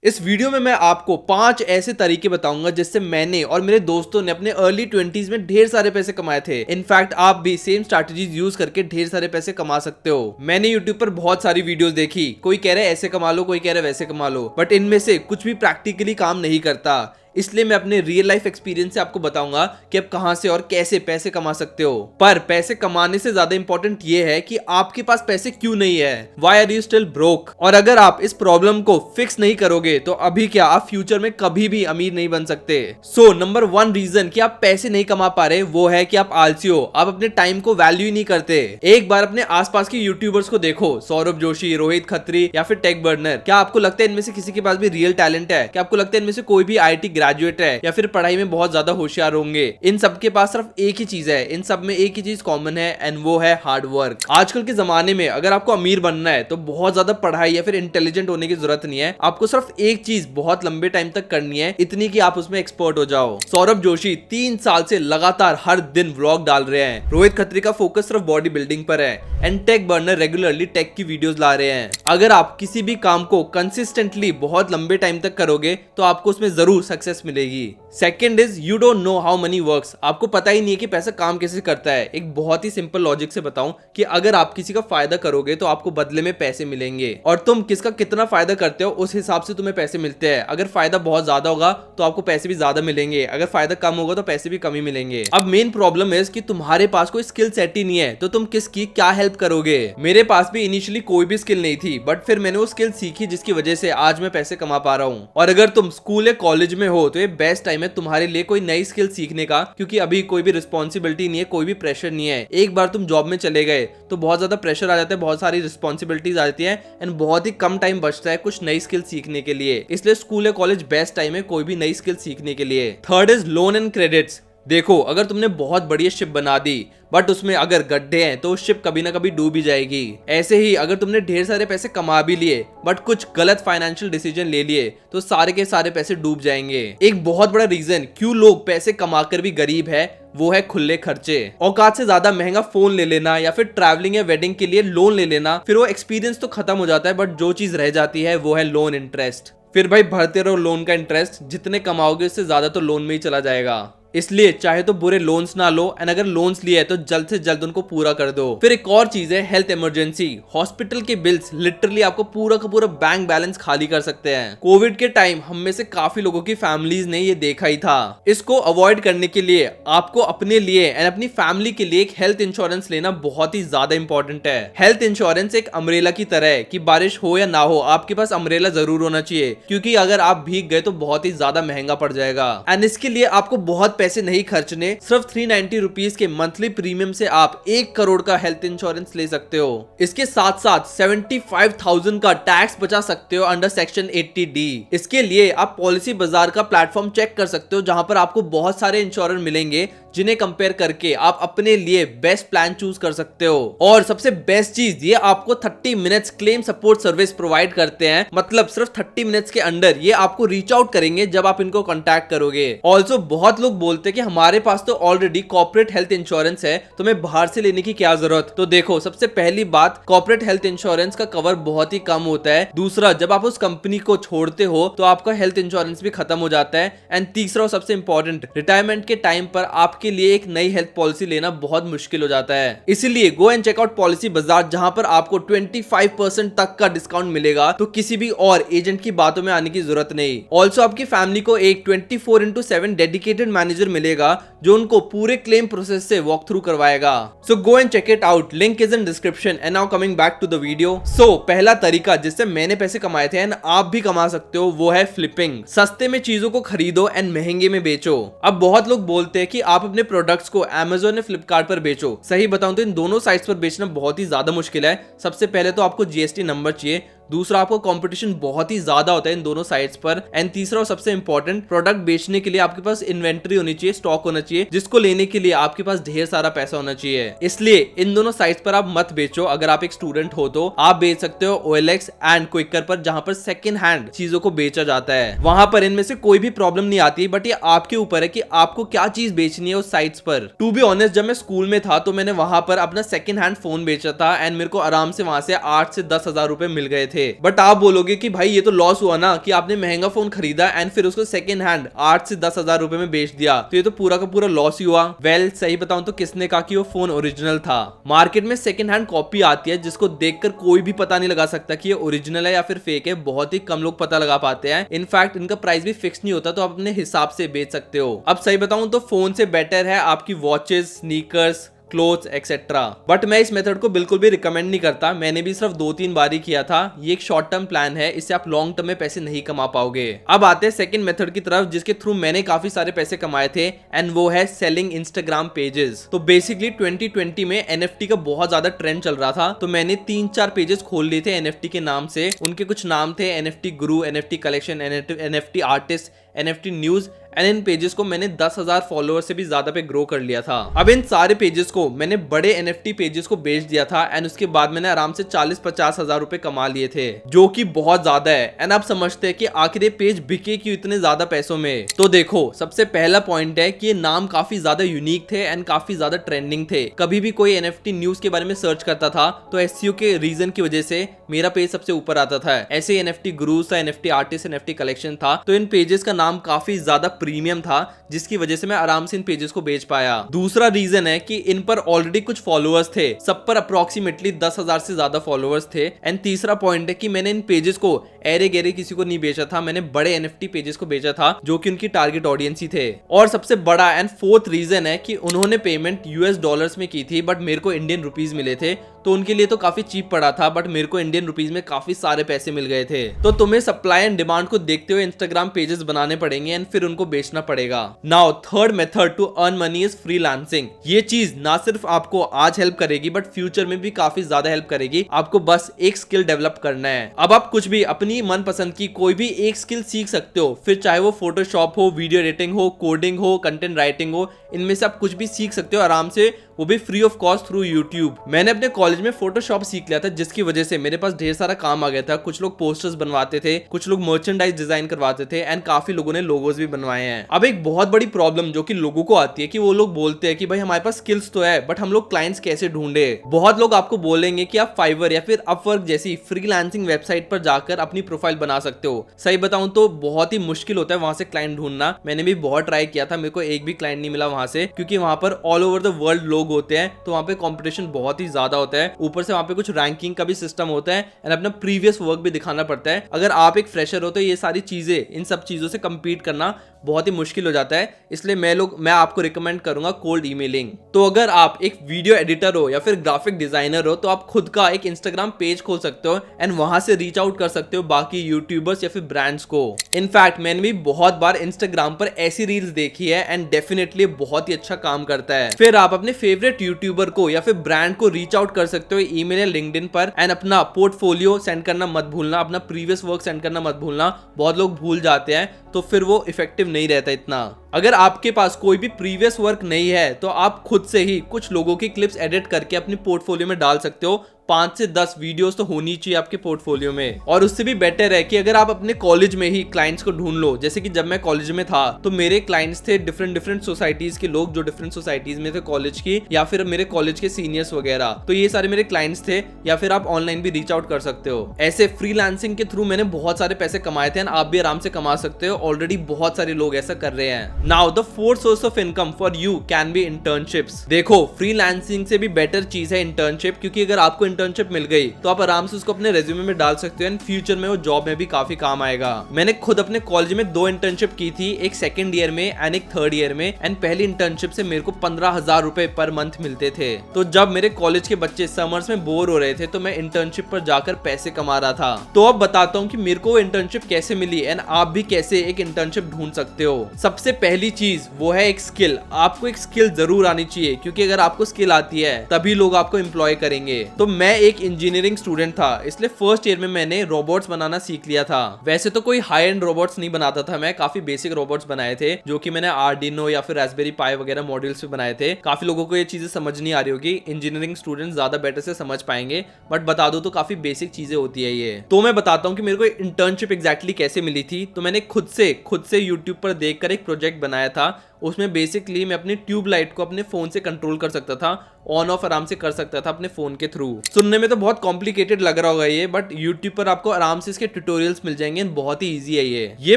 इस वीडियो में मैं आपको 5 ऐसे तरीके बताऊंगा जिससे मैंने और मेरे दोस्तों ने अपने अर्ली 20s में ढेर सारे पैसे कमाए थे। इनफैक्ट आप भी सेम स्ट्रैटेजीज यूज करके ढेर सारे पैसे कमा सकते हो। मैंने यूट्यूब पर बहुत सारी वीडियोस देखी, कोई कह रहा है ऐसे कमा लो, कोई कह रहा है वैसे कमा लो, बट इनमें से कुछ भी प्रैक्टिकली काम नहीं करता। इसलिए मैं अपने रियल लाइफ एक्सपीरियंस से आपको बताऊंगा कि आप कहां से और कैसे पैसे कमा सकते हो। पर पैसे कमाने से ज्यादा इंपॉर्टेंट ये है कि आपके पास पैसे क्यों नहीं है, why are you still broke. और अगर आप इस प्रॉब्लम को फिक्स नहीं करोगे तो अभी क्या आप फ्यूचर में कभी भी अमीर नहीं बन सकते। सो नंबर 1 रीजन कि आप पैसे नहीं कमा पा रहे वो है कि आप आलसी हो, आप अपने टाइम को वैल्यू ही नहीं करते। एक बार अपने आसपास के यूट्यूबर्स को देखो, सौरभ जोशी, रोहित खत्री या फिर टेक बर्नर। क्या आपको लगता है इनमें से किसी के पास भी रियल टैलेंट है? क्या आपको लगता है इनमें से कोई भी आईटी ग्रेजुएट है या फिर पढ़ाई में बहुत ज्यादा होशियार होंगे? इन सबके पास सिर्फ एक ही चीज है, इन सब में एक ही चीज कॉमन है, एंड वो है हार्ड वर्क। आजकल के जमाने में अगर आपको अमीर बनना है तो बहुत ज्यादा पढ़ाई या फिर इंटेलिजेंट होने की जरूरत नहीं है। आपको सिर्फ एक चीज बहुत लंबे टाइम तक करनी है, इतनी कि आप उसमें एक्सपर्ट हो जाओ। सौरभ जोशी 3 साल से लगातार हर दिन व्लॉग डाल रहे हैं। रोहित खत्री का फोकस सिर्फ बॉडी बिल्डिंग पर है, and Tech Burner regularly Tech की वीडियोस ला रहे हैं। अगर आप किसी भी काम को कंसिस्टेंटली बहुत लंबे टाइम तक करोगे तो आपको उसमें जरूर सक्सेस मिलेगी। Second is you don't know how many works. आपको पता ही नहीं है कि पैसा काम कैसे करता है। एक बहुत ही सिंपल लॉजिक से बताऊं कि अगर आप किसी का फायदा करोगे तो आपको बदले में पैसे मिलेंगे, और तुम किसका कितना फायदा करते हो उस हिसाब से तुम्हें पैसे मिलते हैं। अगर फायदा बहुत ज्यादा होगा तो आपको पैसे भी ज्यादा मिलेंगे, अगर फायदा कम होगा तो पैसे भी कम ही मिलेंगे। अब मेन प्रॉब्लम है कि तुम्हारे पास कोई स्किल सेट ही नहीं है, तो तुम किसकी क्या हेल्प करोगे? मेरे पास भी इनिशियली कोई भी स्किल नहीं थी, बट फिर मैंने वो स्किल सीखी जिसकी वजह से आज मैं पैसे कमा पा रहा हूँ। और अगर तुम स्कूल या कॉलेज में हो तो ये बेस्ट टाइम है तुम्हारे लिए कोई नई स्किल सीखने का, क्योंकि अभी कोई भी रिस्पॉन्सिबिलिटी नहीं है, कोई भी प्रेशर नहीं है। एक बार तुम जॉब में चले गए तो बहुत ज्यादा प्रेशर आ जाता है, बहुत सारी रिस्पॉन्सिबिलिटीज आती है, एंड बहुत ही कम टाइम बचता है कुछ नई स्किल सीखने के लिए। इसलिए स्कूल या कॉलेज बेस्ट टाइम है कोई भी नई स्किल सीखने के लिए। Third is loan and credits. देखो, अगर तुमने बहुत बढ़िया शिप बना दी बट उसमें अगर गड्ढे हैं तो शिप कभी ना कभी डूब ही जाएगी। ऐसे ही अगर तुमने ढेर सारे पैसे कमा भी लिए बट कुछ गलत फाइनेंशियल डिसीजन ले लिए तो सारे के सारे पैसे डूब जाएंगे। एक बहुत बड़ा रीजन क्यों लोग पैसे कमाकर भी गरीब है वो है खुले खर्चे। औकात से ज्यादा महंगा फोन ले लेना या फिर ट्रैवलिंग या वेडिंग के लिए लोन ले लेना, फिर वो एक्सपीरियंस तो खत्म हो जाता है बट जो चीज रह जाती है वो है लोन इंटरेस्ट। फिर भाई भरते रहो लोन का इंटरेस्ट, जितने कमाओगे उससे ज्यादा तो लोन में ही चला जाएगा। इसलिए चाहे तो बुरे लोन्स ना लो, एंड अगर लोन्स लिए तो जल्द से जल्द उनको पूरा कर दो। फिर एक और चीज है हेल्थ इमरजेंसी। हॉस्पिटल के बिल्स लिटरली आपको पूरा का पूरा बैंक बैलेंस खाली कर सकते हैं। कोविड के टाइम हम में से काफी लोगों की फैमिलीज ने ये देखा ही था। इसको अवॉइड करने के लिए आपको अपने लिए एंड अपनी फैमिली के लिए एक हेल्थ इंश्योरेंस लेना बहुत ही ज्यादा इंपॉर्टेंट है। हेल्थ इंश्योरेंस एक अम्ब्रेला की तरह है कि बारिश हो या ना हो आपके पास अम्ब्रेला जरूर होना चाहिए, क्योंकि अगर आप भीग गए तो बहुत ही ज्यादा महंगा पड़ जाएगा। एंड इसके लिए आपको बहुत पैसे नहीं खर्चने, सिर्फ 390 रुपीज के मंथली प्रीमियम से आप 1 करोड़ का हेल्थ इंश्योरेंस ले सकते हो। इसके साथ साथ 75,000 का टैक्स बचा सकते हो अंडर सेक्शन 80D। इसके लिए आप पॉलिसी बाजार का प्लेटफॉर्म चेक कर सकते हो, जहां पर आपको बहुत सारे इंश्योरेंस मिलेंगे जिन्हें कंपेयर करके आप अपने लिए बेस्ट प्लान चूज कर सकते हो। और सबसे बेस्ट चीज, ये आपको 30 minutes claim support service provide करते हैं। मतलब सिर्फ 30 मिनट्स के अंदर ये आपको रीच आउट करेंगे जब आप इनको कांटेक्ट करोगे। ऑल्सो बहुत लोग बोलते हैं कि हमारे पास तो ऑलरेडी कॉर्पोरेट हेल्थ इंश्योरेंस है, तुम्हें बाहर से लेने की क्या जरूरत। तो देखो, सबसे पहली बात, कॉर्पोरेट हेल्थ इंश्योरेंस का कवर बहुत ही कम होता है। दूसरा, जब आप उस कंपनी को छोड़ते हो तो आपका हेल्थ इंश्योरेंस भी खत्म हो जाता है। एंड तीसरा और सबसे इंपॉर्टेंट, रिटायरमेंट के टाइम पर आपके लिए एक नई हेल्थ पॉलिसी लेना बहुत मुश्किल हो जाता है। इसीलिए go and check out Policybazaar, जहां पर आपको 25% तक का डिस्काउंट मिलेगा। तो किसी भी और एजेंट की बातों में आने की जरूरत नहीं। ऑल्सो आपकी फैमिली को एक 24/7 डेडिकेटेड मैनेजर मिलेगा जो उनको पूरे क्लेम प्रोसेस से वॉक थ्रू करवाएगा। So go and check it out, link is in description. And now coming back to the video. सो पहला तरीका जिससे मैंने पैसे कमाए थे एंड आप भी कमा सकते हो वो है फ्लिपिंग। सस्ते में चीजों को खरीदो एंड महंगे में बेचो। अब बहुत लोग बोलते हैं कि आप अपने प्रोडक्ट्स को Amazon या फ्लिपकार्ट पर बेचो। सही बताऊं तो इन दोनों साइट्स पर बेचना बहुत ही ज्यादा मुश्किल है। सबसे पहले तो आपको GST नंबर चाहिए, दूसरा आपको कंपटीशन बहुत ही ज्यादा होता है इन दोनों साइट्स पर, एंड तीसरा और सबसे इंपॉर्टेंट, प्रोडक्ट बेचने के लिए आपके पास इन्वेंट्री होनी चाहिए, स्टॉक होना चाहिए, जिसको लेने के लिए आपके पास ढेर सारा पैसा होना चाहिए। इसलिए इन दोनों साइट्स पर आप मत बेचो। अगर आप एक स्टूडेंट हो तो आप बेच सकते हो OLX एंड क्विकर पर, जहां पर सेकंड हैंड चीजों को बेचा जाता है। वहां पर इनमें से कोई भी प्रॉब्लम नहीं आती, बट ये आपके ऊपर है कि आपको क्या चीज बेचनी है उस साइट्स पर। टू बी ऑनेस्ट, जब मैं स्कूल में था तो मैंने वहां पर अपना सेकंड हैंड फोन बेचा था, एंड मेरे को आराम से वहां से 8 से 10 हजार रुपए मिल गए थे। थे। बट आप बोलोगे कि भाई ये तो लॉस हुआ ना, कि आपने महंगा फोन खरीदा एंड फिर उसको सेकंड हैंड 8 से 10,000 रुपए में बेच दिया, तो ये तो पूरा का पूरा लॉस ही हुआ। वेल सही बताऊं तो किसने कहा कि वो फोन ओरिजिनल था? मार्केट में सेकंड हैंड कॉपी आती है जिसको देखकर कोई भी पता नहीं लगा सकता कि ये ओरिजिनल है या फिर फेक है। बहुत ही कम लोग पता लगा पाते हैं। इनफैक्ट इनका प्राइस भी फिक्स नहीं होता, तो आप अपने हिसाब से बेच सकते हो। अब सही बताऊं तो फोन से बेटर है आपकी watches, sneakers, clothes etcetera. But मैं इस मेथड को बिल्कुल भी रिकमेंड नहीं करता। मैंने भी सिर्फ 2-3 बार ही किया था। ये एक शॉर्ट टर्म प्लान है, इससे आप लॉन्ग टर्म में पैसे नहीं कमा पाओगे। अब आते हैं सेकंड मेथड की तरफ, जिसके थ्रू मैंने काफी सारे पैसे कमाए थे, एंड वो है सेलिंग इंस्टाग्राम पेजेस। तो बेसिकली 2020 में एनएफटी का बहुत ज्यादा ट्रेंड चल रहा था, तो मैंने 3-4 पेजेस खोल लिए थे एनएफटी के नाम से। उनके कुछ नाम थे NFT Guru, NFT collection, NFT artist, NFT news. And in pages को मैंने 10,000 फॉलोअर से भी ज्यादा पे ग्रो कर लिया था। अब इन सारे पेजेस को मैंने बड़े एनएफटी पेजेस को बेच दिया था, एंड उसके बाद मैंने आराम से 40-50 हजार रुपए कमा लिए थे, जो कि बहुत ज्यादा है। एंड आप समझते हैं कि आखिर ये पेज बिके क्यों इतने ज्यादा पैसों में? तो देखो, सबसे पहला पॉइंट है कि ये नाम काफी ज्यादा यूनिक थे एंड काफी ज्यादा ट्रेंडिंग थे। कभी भी कोई एनएफटी न्यूज के बारे में सर्च करता था तो एसईओ के रीजन की वजह से मेरा पेज सबसे ऊपर आता था। ऐसे एनएफटी गुरु था, एनएफटी आर्टिस्ट, एनएफटी कलेक्शन था, तो इन पेजेस का नाम काफी ज्यादा प्रीमियम था, जिसकी वजह से मैं आराम से इन पेजेस को बेच पाया। दूसरा रीजन है कि इन पर ऑलरेडी कुछ फॉलोअर्स थे, सब पर अप्रोक्सीमेटली 10,000 से ज्यादा फॉलोअर्स थे। एंड तीसरा पॉइंट है कि मैंने इन पेजेस को एरे गेरे किसी को नहीं बेचा था, मैंने बड़े एनएफटी पेजेस को बेचा था, जो कि उनकी टारगेट ऑडियंस ही थे। और सबसे बड़ा एंड फोर्थ रीजन है कि उन्होंने पेमेंट यूएस डॉलर्स में की थी, बट मेरे को इंडियन रुपीज मिले थे, तो उनके लिए तो काफी चीप पड़ा था, बट मेरे को इंडियन रुपीज में काफी सारे पैसे मिल गए थे। तो तुम्हें सप्लाई एंड डिमांड को देखते हुए इंस्टाग्राम पेजेस बनाने पड़ेंगे एंड फिर उनको बेचना पड़ेगा। Now third method to earn money is freelancing. ये चीज ना सिर्फ आपको आज हेल्प करेगी, बट फ्यूचर में भी काफी ज्यादा हेल्प करेगी। आपको बस एक स्किल डेवलप करना है। अब आप कुछ भी अपनी मनपसंद की कोई भी एक स्किल सीख सकते हो, फिर चाहे वो फोटोशॉप हो, वीडियो एडिटिंग हो, कोडिंग हो, कंटेंट राइटिंग हो, इनमें से आप कुछ भी सीख सकते हो आराम से, वो भी free of cost through YouTube. मैंने अपने कॉलेज में फोटोशॉप सीख लिया था, जिसकी वजह से मेरे पास ढेर सारा काम आ गया था। कुछ लोग पोस्टर्स बनवाते थे, कुछ लोग मर्चेंडाइज डिजाइन करवाते थे, एंड काफी लोगों ने लोगोस भी बनवाए हैं। अब एक बहुत बड़ी प्रॉब्लम जो कि लोगों को आती है कि वो लोग बोलते हैं कि भाई हमारे पास स्किल्स तो है, बट हम लोग क्लाइंट्स कैसे ढूंढे। बहुत लोग आपको बोलेंगे कि आप फाइवर या फिर अपवर्क जैसी फ्रीलांसिंग वेबसाइट पर जाकर अपनी प्रोफाइल बना सकते हो। सही बताऊं तो बहुत ही मुश्किल होता है वहां से क्लाइंट ढूंढना। मैंने भी बहुत ट्राई किया था, मेरे को एक भी क्लाइंट नहीं मिला वहां से, क्योंकि वहां पर ऑल ओवर द वर्ल्ड लोग होते हैं, तो वहां पे कंपटीशन बहुत ही ज्यादा होता है। ऊपर से वहां पे कुछ रैंकिंग का भी सिस्टम होता है, एंड अपना प्रीवियस वर्क भी दिखाना पड़ता है। अगर आप एक फ्रेशर हो तो ये सारी चीजें, इन सब चीजों से compete करना बहुत ही मुश्किल हो जाता है। इसलिए मैं आपको रिकमेंड करूंगा कोल्ड ईमेलिंग। तो अगर आप एक वीडियो एडिटर हो या फिर ग्राफिक डिजाइनर हो, तो आप खुद का एक इंस्टाग्राम पेज खोल सकते हो एंड वहां से रीच आउट कर सकते हो बाकी यूट्यूबर्स या फिर ब्रांड्स को। इनफैक्ट मैंने भी बहुत बार इंस्टाग्राम पर ऐसी रील्स देखी है, एंड डेफिनेटली बहुत ही अच्छा काम करता है। फिर आप अपने फेवरेट यूट्यूबर को या फिर ब्रांड को रीच आउट कर सकते हो ईमेल या लिंक्डइन पर, एंड अपना पोर्टफोलियो सेंड करना मत भूलना, अपना प्रीवियस वर्क सेंड करना मत भूलना। बहुत लोग भूल जाते हैं, तो फिर वो इफेक्टिव नहीं रहता इतना। अगर आपके पास कोई भी प्रीवियस वर्क नहीं है, तो आप खुद से ही कुछ लोगों की क्लिप्स एडिट करके अपनी पोर्टफोलियो में डाल सकते हो। 5 से 10 वीडियोस तो होनी चाहिए आपके पोर्टफोलियो में। और उससे भी बेटर है कि अगर आप अपने कॉलेज में ही क्लाइंट्स को ढूंढ लो। जैसे कि जब मैं कॉलेज में था, तो मेरे क्लाइंट्स थे डिफरेंट सोसाइटीज के लोग, जो डिफरेंट सोसाइटीज में थे कॉलेज की, या फिर मेरे कॉलेज के सीनियर्स वगैरह। तो ये सारे मेरे क्लाइंट्स थे, या फिर आप ऑनलाइन भी रीच आउट कर सकते हो। ऐसे फ्रीलांसिंग के थ्रू मैंने बहुत सारे पैसे कमाए थे, आप भी आराम से कमा सकते हो। ऑलरेडी बहुत सारे लोग ऐसा कर रहे हैं। Now the fourth source of income for you can be internships. देखो, फ्रीलांसिंग से भी बेटर चीज है इंटर्नशिप, क्योंकि अगर आपको इंटर्नशिप मिल गई तो आप आराम से उसको अपने रेज्यूमे में डाल सकते हो, एंड फ्यूचर में वो जॉब में भी काफी काम आएगा। मैंने खुद अपने कॉलेज में 2 इंटर्नशिप की थी, एक सेकंड ईयर में एंड एक थर्ड ईयर में। एंड पहली इंटर्नशिप से मेरे को 15,000 रुपए पर मंथ मिलते थे। तो जब मेरे कॉलेज के बच्चे समर्स में बोर हो रहे थे, तो मैं इंटर्नशिप पर जाकर पैसे कमा रहा था। तो अब बताता हूँ कि मेरे को इंटर्नशिप कैसे मिली, एंड आप भी कैसे एक इंटर्नशिप ढूंढ सकते हो। सबसे पहली चीज वो है एक स्किल। आपको एक स्किल जरूर आनी चाहिए, क्योंकि अगर आपको स्किल आती है तभी लोग आपको एम्प्लॉय करेंगे। तो मैं एक इंजीनियरिंग स्टूडेंट था, इसलिए फर्स्ट ईयर में मैंने रोबोट्स बनाना सीख लिया था। वैसे तो कोई हाई एंड रोबोट्स नहीं बनाता था, मैं काफी बेसिक रोबोट्स बनाए थे, जो कि मैंने आर्डिनो या फिर रास्पबेरी पाई वगैरह मॉड्यूल्स पे बनाए थे। काफी लोगों को ये चीजें समझ नहीं आ रही होगी, इंजीनियरिंग स्टूडेंट ज्यादा बेटर से समझ पाएंगे, बट बता दो तो काफी बेसिक चीजें होती है ये। तो मैं बताता हूँ कि मेरे को इंटर्नशिप एग्जैक्टली कैसे मिली थी। तो मैंने खुद से यूट्यूब पर देखकर एक प्रोजेक्ट प्रोजेक्ट बनाया था उसमें बेसिकली मैं अपनी ट्यूब लाइट को अपने फोन से कंट्रोल कर सकता था, ऑन ऑफ आराम से कर सकता था अपने फोन के थ्रू। सुनने में तो बहुत कॉम्प्लिकेटेड लग रहा होगा ये, बट यूट्यूब पर आपको आराम से इसके ट्यूटोरियल्स मिल जाएंगे, बहुत ही ईजी है ये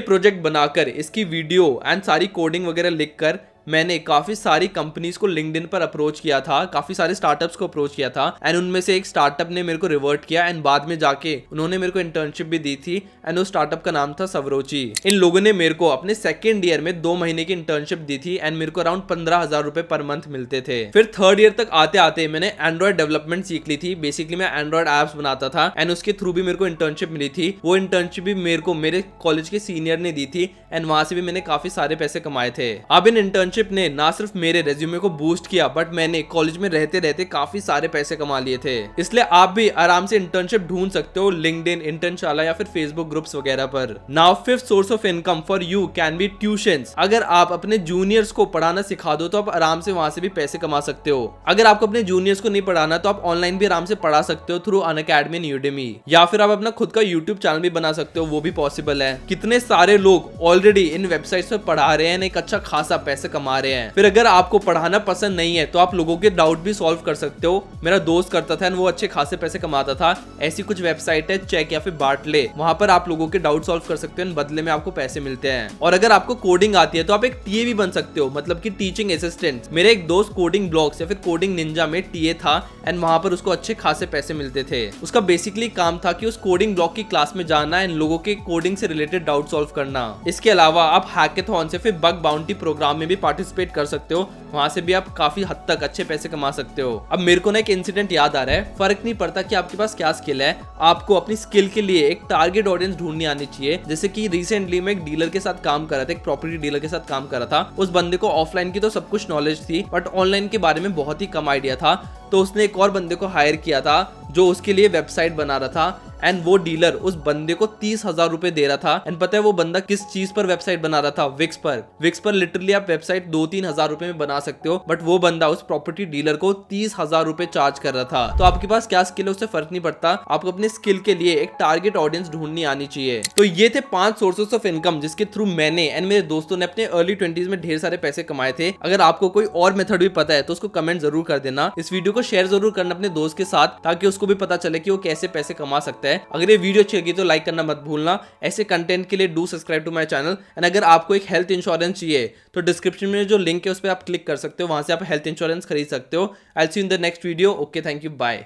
प्रोजेक्ट बनाकर इसकी वीडियो एंड सारी कोडिंग वगैरह लिखकर मैंने काफी सारी कंपनीज को लिंक्डइन पर अप्रोच किया था, काफी सारे स्टार्टअप्स को अप्रोच किया था एंड उनमें से एक स्टार्टअप ने मेरे को रिवर्ट किया एंड बाद में जाके उन्होंने मेरे को इंटर्नशिप भी दी थी एंड उस स्टार्टअप का नाम था सवरोची। इन लोगों ने मेरे को अपने सेकेंड ईयर में 2 महीने की इंटर्नशिप दी थी एंड मेरे को अराउंड 15,000 रुपए पर मंथ मिलते थे। फिर थर्ड ईयर तक आते आते मैंने एंड्रॉइड डेवलपमेंट सीख ली थी। बेसिकली मैं एंड्रॉइड एप्स बनाता था एंड उसके थ्रू भी मेरे को इंटर्नशिप मिली थी। वो इंटर्नशिप भी मेरे को मेरे कॉलेज के सीनियर ने दी थी एंड वहां से भी मैंने काफी सारे पैसे कमाए थे। अब इन इंटर्नशिप ने ना सिर्फ मेरे रेज्यूमे को बूस्ट किया बट मैंने कॉलेज में रहते रहते काफी सारे पैसे कमा लिए थे। इसलिए आप भी आराम से इंटर्नशिप ढूंढ सकते हो लिंक्डइन, इंटर्नशाला या फिर फेसबुक ग्रुप्स वगैरह पर। Now fifth source of income for you can be tuitions. अगर आप अपने जूनियर्स को पढ़ाना सिखा दो तो आप आराम से वहां से भी पैसे कमा सकते हो। अगर आपको अपने जूनियर्स को नहीं पढ़ाना तो आप ऑनलाइन भी आराम से पढ़ा सकते हो थ्रू अनअकैडमी एंड यूडेमी, या फिर आप अपना खुद का यूट्यूब चैनल भी बना सकते हो, वो भी पॉसिबल है। कितने सारे लोग ऑलरेडी इन वेबसाइट्स पर पढ़ा रहे हैं, एक अच्छा खासा पैसे कमा रहे हैं। फिर अगर आपको पढ़ाना पसंद नहीं है तो आप लोगों के डाउट भी सॉल्व कर सकते हो। मेरा दोस्त करता था वो अच्छे खासे पैसे कमाता था। ऐसी कुछ वेबसाइट है चेक या फिर बार्टले, वहां पर आप लोगों के डाउट सॉल्व कर सकते हो, बदले में आपको पैसे मिलते हैं। और अगर आपको कोडिंग आती है तो आप एक टीए भी बन सकते हो, मतलब कि टीचिंग असिस्टेंट। मेरा एक दोस्त कोडिंग ब्लॉग्स या फिर कोडिंग निंजा में टीए था एंड वहां पर उसको अच्छे खासे पैसे मिलते थे। उसका बेसिकली काम था कि उस कोडिंग ब्लॉग की क्लास में जाना एंड लोगों के कोडिंग से रिलेटेड डाउट सॉल्व करना। इसके अलावा आप हैकेथॉन से फिर बग बाउंटी प्रोग्राम में भी पार्टिसिपेट कर सकते हो, वहां से भी आप काफी हद तक अच्छे पैसे कमा सकते हो। अब मेरे को ना एक इंसिडेंट याद आ रहा है। फर्क नहीं पड़ता कि आपके पास क्या स्किल है, आपको अपनी स्किल के लिए एक टारगेट ऑडियंस ढूंढनी आनी चाहिए। जैसे कि रिसेंटली मैं एक डीलर के साथ काम कर रहा था, एक प्रॉपर्टी डीलर के साथ काम कर रहा था। उस बंदे को ऑफलाइन की तो सब कुछ नॉलेज थी बट ऑनलाइन के बारे में बहुत ही कम आइडिया था। तो उसने एक और बंदे को हायर किया था जो उसके लिए वेबसाइट बना रहा था एंड वो डीलर उस बंदे को 30,000 रुपए दे रहा था। एंड पता है वो बंदा किस चीज पर वेबसाइट बना रहा था? विक्स पर। विक्स पर लिटरली आप वेबसाइट 2-3 हजार रुपए में बना सकते हो, बट वो बंदा उस प्रॉपर्टी डीलर को 30,000 रुपए चार्ज कर रहा था। तो आपके पास क्या स्किल है उससे फर्क नहीं पड़ता, आपको अपने स्किल के लिए एक टारगेट ऑडियंस ढूंढनी आनी चाहिए। तो ये थे 5 सोर्सेस ऑफ इनकम जिसके थ्रू मैंने एंड मेरे दोस्तों ने अपने अर्ली 20s में ढेर सारे पैसे कमाए थे। अगर आपको कोई और मेथड भी पता है तो उसको कमेंट जरूर कर देना। इस वीडियो को शेयर जरूर करना अपने दोस्त के साथ ताकि उसको भी पता चले कि वो कैसे पैसे कमा सकता है। अगर ये वीडियो अच्छी लगी तो लाइक करना मत भूलना। ऐसे कंटेंट के लिए do subscribe to my channel. And अगर आपको एक हेल्थ इंश्योरेंस चाहिए तो डिस्क्रिप्शन में जो लिंक है उस पर आप क्लिक कर सकते हो, वहां से आप हेल्थ इंश्योरेंस खरीद सकते हो। I will see you in the next video. Okay, thank you, bye.